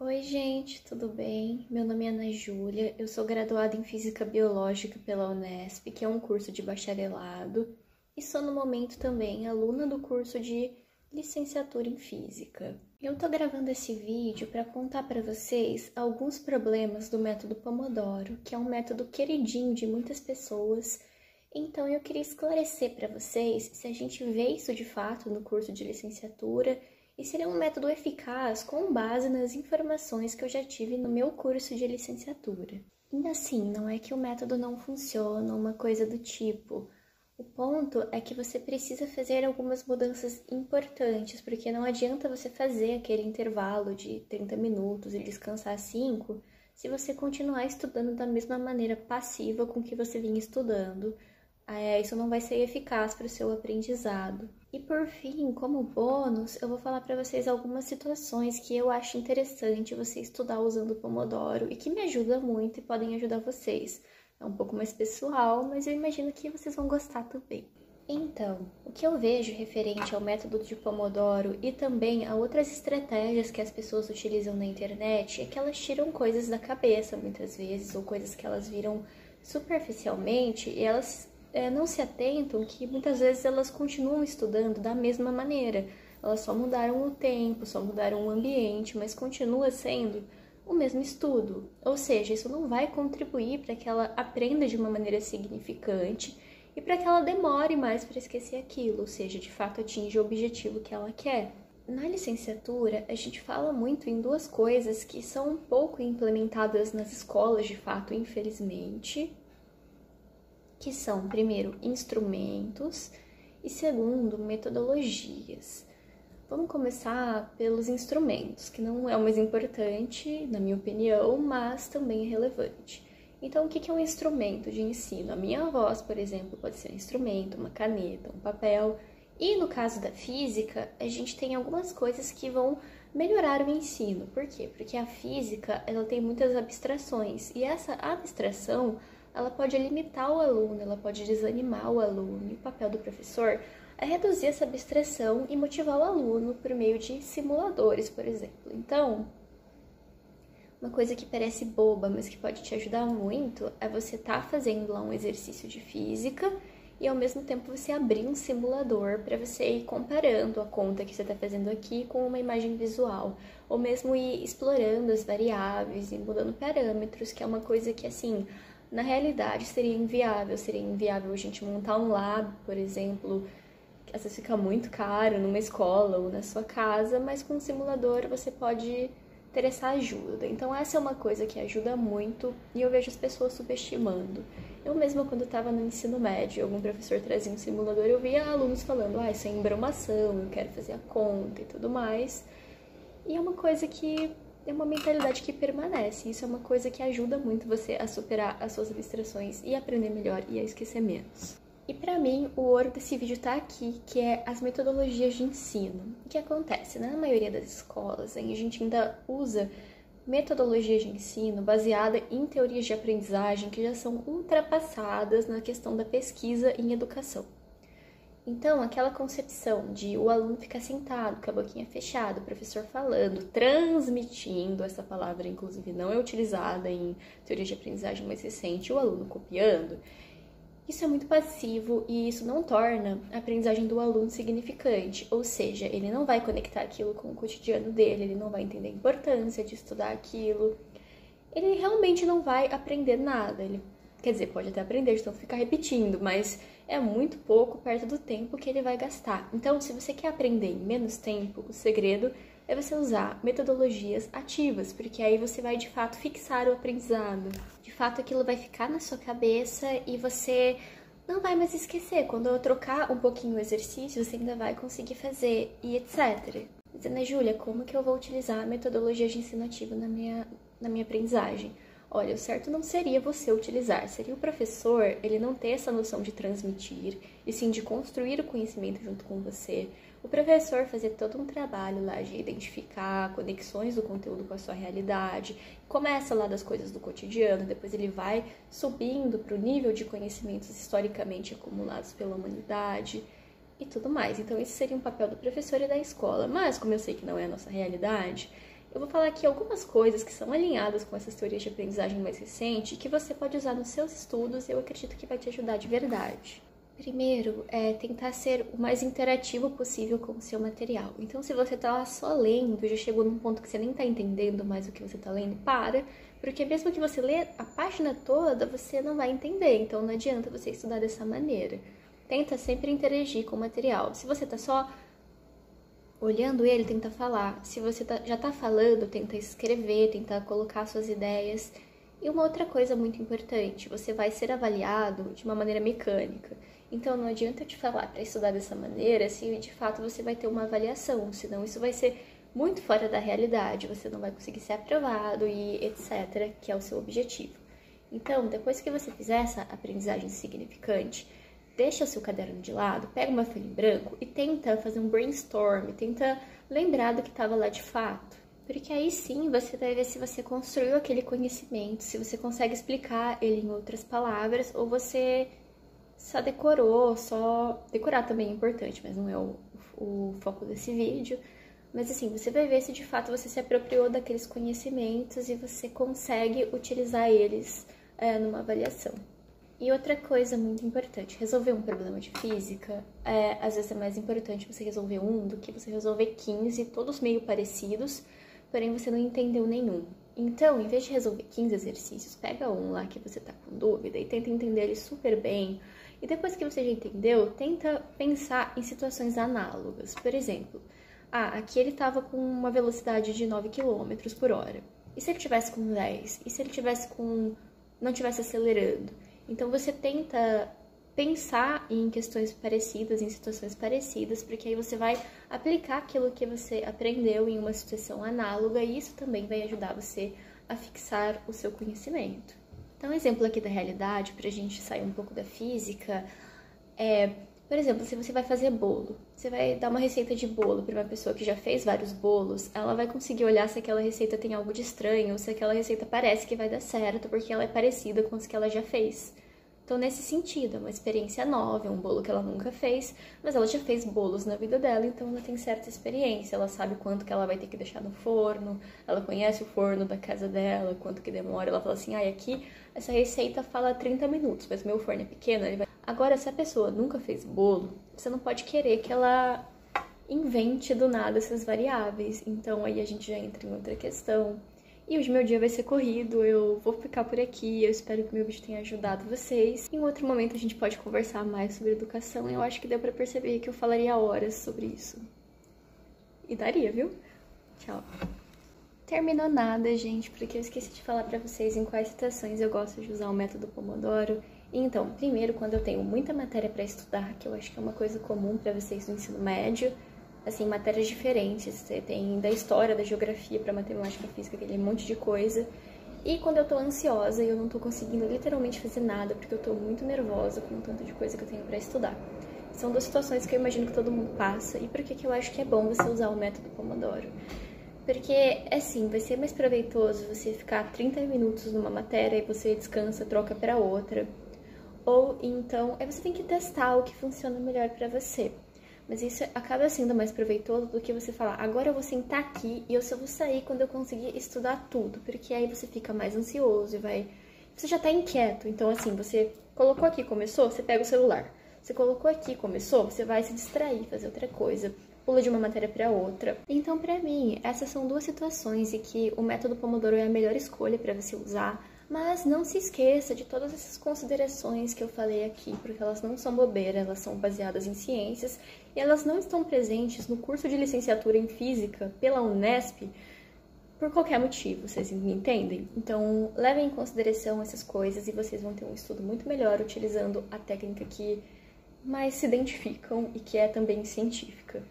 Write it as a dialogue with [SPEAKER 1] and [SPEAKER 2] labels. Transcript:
[SPEAKER 1] Oi, gente, tudo bem? Meu nome é Ana Júlia, eu sou graduada em Física Biológica pela Unesp, que é um curso de bacharelado, e sou no momento também aluna do curso de licenciatura em Física. Eu tô gravando esse vídeo para contar para vocês alguns problemas do método Pomodoro, que é um método queridinho de muitas pessoas. Então eu queria esclarecer para vocês se a gente vê isso de fato no curso de licenciatura e se ele é um método eficaz com base nas informações que eu já tive no meu curso de licenciatura. Ainda assim, não é que o método não funciona, uma coisa do tipo. O ponto é que você precisa fazer algumas mudanças importantes, porque não adianta você fazer aquele intervalo de 30 minutos e descansar 5, se você continuar estudando da mesma maneira passiva com que você vinha estudando. Isso não vai ser eficaz para o seu aprendizado. E por fim, como bônus, eu vou falar para vocês algumas situações que eu acho interessante você estudar usando o Pomodoro e que me ajuda muito e podem ajudar vocês. É um pouco mais pessoal, mas eu imagino que vocês vão gostar também. Então, o que eu vejo referente ao método de Pomodoro e também a outras estratégias que as pessoas utilizam na internet é que elas tiram coisas da cabeça muitas vezes, ou coisas que elas viram superficialmente e elas não se atentam que muitas vezes elas continuam estudando da mesma maneira. Elas só mudaram o tempo, só mudaram o ambiente, mas continua sendo o mesmo estudo. Ou seja, isso não vai contribuir para que ela aprenda de uma maneira significante e para que ela demore mais para esquecer aquilo, ou seja, de fato atinja o objetivo que ela quer. Na licenciatura, a gente fala muito em duas coisas que são um pouco implementadas nas escolas, de fato, infelizmente, que são, primeiro, instrumentos e, segundo, metodologias. Vamos começar pelos instrumentos, que não é o mais importante, na minha opinião, mas também é relevante. Então, o que é um instrumento de ensino? A minha voz, por exemplo, pode ser um instrumento, uma caneta, um papel. E no caso da física, a gente tem algumas coisas que vão melhorar o ensino. Por quê? Porque a física, ela tem muitas abstrações, e essa abstração ela pode limitar o aluno, ela pode desanimar o aluno. E o papel do professor é reduzir essa abstração e motivar o aluno por meio de simuladores, por exemplo. Então, uma coisa que parece boba, mas que pode te ajudar muito, é você estar fazendo lá um exercício de física e ao mesmo tempo você abrir um simulador para você ir comparando a conta que você está fazendo aqui com uma imagem visual, ou mesmo ir explorando as variáveis e mudando parâmetros, que é uma coisa que, assim, na realidade seria inviável a gente montar um lab, por exemplo, que às vezes fica muito caro numa escola ou na sua casa, mas com um simulador você pode ter essa ajuda. Então essa é uma coisa que ajuda muito e eu vejo as pessoas subestimando. Eu mesma, quando estava no ensino médio, algum professor trazia um simulador, eu via alunos falando, isso é embromação, eu quero fazer a conta e tudo mais. E é uma coisa que é uma mentalidade que permanece. Isso é uma coisa que ajuda muito você a superar as suas abstrações e aprender melhor e a esquecer menos. E para mim, o ouro desse vídeo tá aqui, que é as metodologias de ensino. O que acontece? Na maioria das escolas, a gente ainda usa metodologias de ensino baseada em teorias de aprendizagem que já são ultrapassadas na questão da pesquisa em educação. Então, aquela concepção de o aluno ficar sentado, com a boquinha fechada, o professor falando, transmitindo, essa palavra inclusive não é utilizada em teoria de aprendizagem mais recente, o aluno copiando, isso é muito passivo e isso não torna a aprendizagem do aluno significante, ou seja, ele não vai conectar aquilo com o cotidiano dele, ele não vai entender a importância de estudar aquilo, ele realmente não vai aprender nada, quer dizer, pode até aprender, então ficar repetindo, mas é muito pouco perto do tempo que ele vai gastar. Então, se você quer aprender em menos tempo, o segredo é você usar metodologias ativas, porque aí você vai de fato fixar o aprendizado. De fato, aquilo vai ficar na sua cabeça e você não vai mais esquecer. Quando eu trocar um pouquinho o exercício, você ainda vai conseguir fazer e etc. Mas, Ana Júlia, como que eu vou utilizar a metodologia de ensino ativo na minha aprendizagem? Olha, o certo não seria você utilizar, seria o professor, ele não ter essa noção de transmitir, e sim de construir o conhecimento junto com você. O professor fazer todo um trabalho lá de identificar conexões do conteúdo com a sua realidade, começa lá das coisas do cotidiano, depois ele vai subindo para o nível de conhecimentos historicamente acumulados pela humanidade e tudo mais. Então esse seria um papel do professor e da escola, mas como eu sei que não é a nossa realidade, eu vou falar aqui algumas coisas que são alinhadas com essas teorias de aprendizagem mais recente que você pode usar nos seus estudos e eu acredito que vai te ajudar de verdade. Primeiro, é tentar ser o mais interativo possível com o seu material. Então, se você tá lá só lendo, já chegou num ponto que você nem tá entendendo mais o que você tá lendo, para, porque mesmo que você lê a página toda, você não vai entender, então não adianta você estudar dessa maneira. Tenta sempre interagir com o material. Se você tá só olhando ele, tenta falar. Se você já tá falando, tenta escrever, tenta colocar suas ideias. E uma outra coisa muito importante, você vai ser avaliado de uma maneira mecânica. Então não adianta eu te falar para estudar dessa maneira se de fato você vai ter uma avaliação, senão isso vai ser muito fora da realidade, você não vai conseguir ser aprovado e etc, que é o seu objetivo. Então, depois que você fizer essa aprendizagem significante, deixa seu caderno de lado, pega uma folha em branco e tenta fazer um brainstorm, tenta lembrar do que estava lá de fato. Porque aí sim você vai ver se você construiu aquele conhecimento, se você consegue explicar ele em outras palavras, ou você só decorou, só... Decorar também é importante, mas não é o foco desse vídeo. Mas assim, você vai ver se de fato você se apropriou daqueles conhecimentos e você consegue utilizar eles numa avaliação. E outra coisa muito importante, resolver um problema de física, às vezes é mais importante você resolver um do que você resolver 15, todos meio parecidos, porém você não entendeu nenhum. Então, em vez de resolver 15 exercícios, pega um lá que você tá com dúvida e tenta entender ele super bem. E depois que você já entendeu, tenta pensar em situações análogas. Por exemplo, aqui ele tava com uma velocidade de 9 km por hora. E se ele tivesse com 10? E se ele não tivesse acelerando? Então, você tenta pensar em questões parecidas, em situações parecidas, porque aí você vai aplicar aquilo que você aprendeu em uma situação análoga e isso também vai ajudar você a fixar o seu conhecimento. Então, um exemplo aqui da realidade, para a gente sair um pouco da física, por exemplo, se você vai fazer bolo, você vai dar uma receita de bolo para uma pessoa que já fez vários bolos, ela vai conseguir olhar se aquela receita tem algo de estranho, ou se aquela receita parece que vai dar certo, porque ela é parecida com as que ela já fez. Então, nesse sentido, é uma experiência nova, é um bolo que ela nunca fez, mas ela já fez bolos na vida dela, então ela tem certa experiência, ela sabe quanto que ela vai ter que deixar no forno, ela conhece o forno da casa dela, quanto que demora, ela fala assim, aqui essa receita fala 30 minutos, mas meu forno é pequeno, ele vai... Agora, se a pessoa nunca fez bolo, você não pode querer que ela invente do nada essas variáveis, então aí a gente já entra em outra questão. E hoje meu dia vai ser corrido, eu vou ficar por aqui, eu espero que o meu vídeo tenha ajudado vocês. Em outro momento a gente pode conversar mais sobre educação, eu acho que deu pra perceber que eu falaria horas sobre isso. E daria, viu? Tchau. Terminou nada, gente, porque eu esqueci de falar pra vocês em quais situações eu gosto de usar o método Pomodoro. Então, primeiro, quando eu tenho muita matéria pra estudar, que eu acho que é uma coisa comum pra vocês no ensino médio, assim, matérias diferentes, você tem da história, da geografia pra matemática, física, aquele monte de coisa. E quando eu tô ansiosa e eu não tô conseguindo literalmente fazer nada, porque eu tô muito nervosa com o tanto de coisa que eu tenho pra estudar. São duas situações que eu imagino que todo mundo passa, e por que eu acho que é bom você usar o método Pomodoro? Porque, assim, vai ser mais proveitoso você ficar 30 minutos numa matéria e você descansa, troca pra outra. Ou então, aí você tem que testar o que funciona melhor pra você. Mas isso acaba sendo mais proveitoso do que você falar, agora eu vou sentar aqui e eu só vou sair quando eu conseguir estudar tudo. Porque aí você fica mais ansioso e você já tá inquieto. Então, assim, você colocou aqui, começou, você pega o celular. Você colocou aqui, começou, você vai se distrair, fazer outra coisa. Pula de uma matéria para outra. Então, pra mim, essas são duas situações em que o método Pomodoro é a melhor escolha para você usar. Mas não se esqueça de todas essas considerações que eu falei aqui, porque elas não são bobeira, elas são baseadas em ciências e elas não estão presentes no curso de licenciatura em Física pela Unesp por qualquer motivo, vocês me entendem? Então, levem em consideração essas coisas e vocês vão ter um estudo muito melhor utilizando a técnica que mais se identificam e que é também científica.